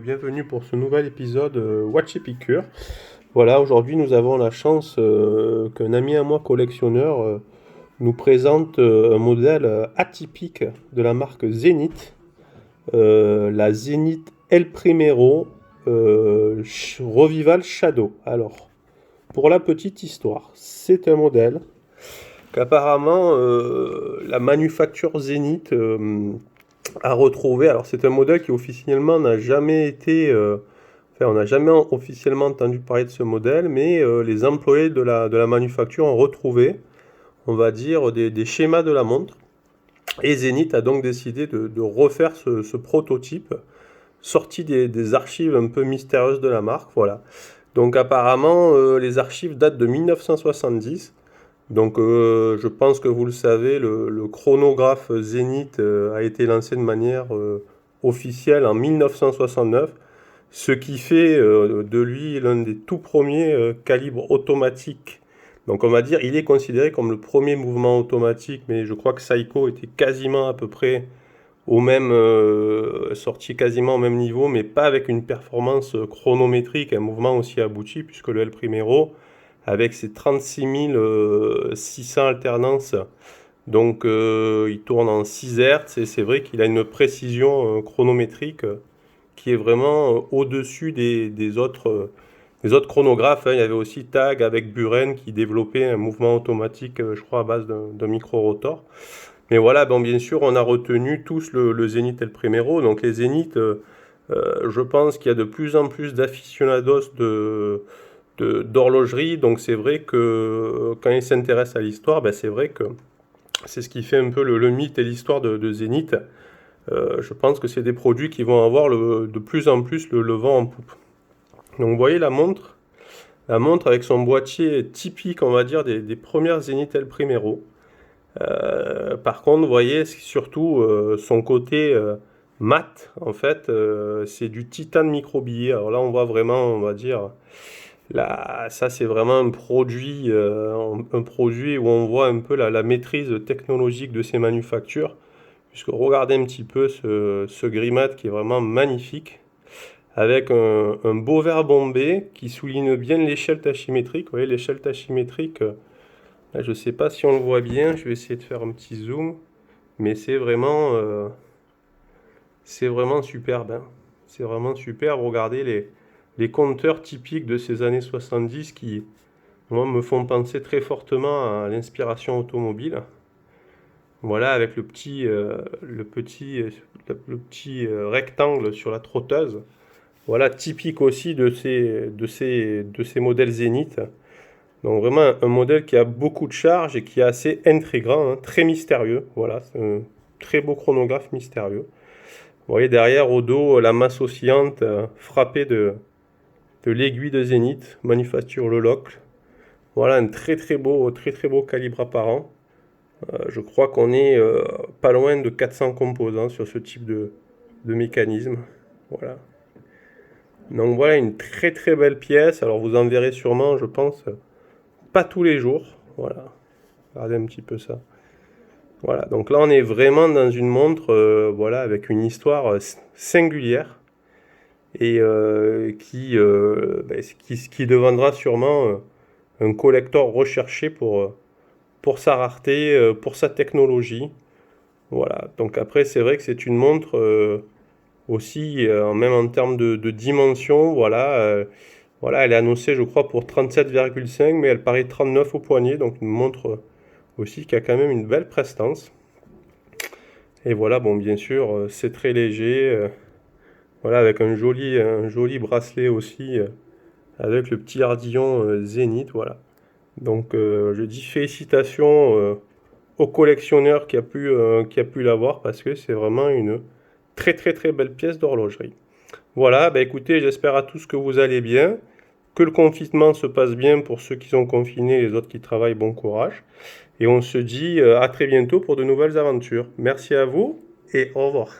bienvenue pour ce nouvel épisode Watch Epicure. Voilà, aujourd'hui nous avons la chance qu'un ami à moi collectionneur nous présente un modèle atypique de la marque Zenith, la Zenith El Primero Revival Shadow. Alors, pour la petite histoire, c'est un modèle qu'apparemment la manufacture Zenith à retrouver. Alors c'est un modèle qui officiellement n'a jamais été, enfin on n'a jamais officiellement entendu parler de ce modèle, mais les employés de la manufacture ont retrouvé, on va dire, des schémas de la montre. Et Zenith a donc décidé de refaire ce prototype, sorti des archives un peu mystérieuses de la marque. Voilà. Donc apparemment les archives datent de 1970. Donc je pense que vous le savez, le chronographe Zenith a été lancé de manière officielle en 1969, ce qui fait de lui l'un des tout premiers calibres automatiques. Donc on va dire, il est considéré comme le premier mouvement automatique, mais je crois que Seiko était quasiment à peu près au même, sorti quasiment au même niveau, mais pas avec une performance chronométrique, un mouvement aussi abouti, puisque le El Primero, avec ses 36 600 alternances, donc il tourne en 6 Hz, et c'est vrai qu'il a une précision chronométrique qui est vraiment au-dessus des autres chronographes, hein. Il y avait aussi Tag avec Buren qui développait un mouvement automatique, je crois, à base d'un micro-rotor. Mais voilà, bon, bien sûr, on a retenu tous le Zenith El Primero. Donc les Zenith, je pense qu'il y a de plus en plus d'aficionados d'horlogerie. Donc c'est vrai que quand ils s'intéressent à l'histoire, ben, c'est vrai que c'est ce qui fait un peu le mythe et l'histoire de Zenith. Je pense que c'est des produits qui vont avoir de plus en plus le vent en poupe. Donc vous voyez la montre avec son boîtier typique, on va dire, des premières Zenith El Primero. Par contre, vous voyez surtout son côté mat, en fait, c'est du titane microbillet. Alors là, on voit vraiment, on va dire, là, ça c'est vraiment un produit où on voit un peu la maîtrise technologique de ces manufactures. Puisque regardez un petit peu ce gris-mat qui est vraiment magnifique, avec un beau verre bombé qui souligne bien l'échelle tachymétrique. Vous voyez, l'échelle tachymétrique. Là, je ne sais pas si on le voit bien, je vais essayer de faire un petit zoom, mais c'est vraiment superbe, hein. C'est vraiment superbe. Regardez les compteurs typiques de ces années 70 qui, moi, me font penser très fortement à l'inspiration automobile. Voilà, avec le petit rectangle sur la trotteuse. Voilà, typique aussi de ces modèles Zenith. Donc vraiment un modèle qui a beaucoup de charge et qui est assez intriguant, hein, très mystérieux. Voilà, c'est un très beau chronographe mystérieux. Vous voyez derrière au dos la masse oscillante frappée de l'aiguille de Zenith, manufacture Le Locle. Voilà un très très beau calibre apparent. Je crois qu'on est pas loin de 400 composants sur ce type de mécanisme. Voilà. Donc voilà une très très belle pièce. Alors vous en verrez sûrement, je pense, pas tous les jours. Voilà. Regardez un petit peu ça. Voilà. Donc là on est vraiment dans une montre voilà, avec une histoire singulière et qui deviendra sûrement un collector recherché pour sa rareté, pour sa technologie. Voilà. Donc après c'est vrai que c'est une montre aussi, même en termes de dimension, voilà, voilà, elle est annoncée, je crois, pour 37,5, mais elle paraît 39 au poignet, donc une montre aussi qui a quand même une belle prestance. Et voilà, bon, bien sûr, c'est très léger, voilà, avec un joli bracelet aussi, avec le petit ardillon Zénith, voilà. Donc, je dis félicitations au collectionneur qui a pu l'avoir, parce que c'est vraiment une très belle pièce d'horlogerie. Voilà, bah écoutez, j'espère à tous que vous allez bien, que le confinement se passe bien pour ceux qui sont confinés, les autres qui travaillent, bon courage. Et on se dit à très bientôt pour de nouvelles aventures. Merci à vous et au revoir.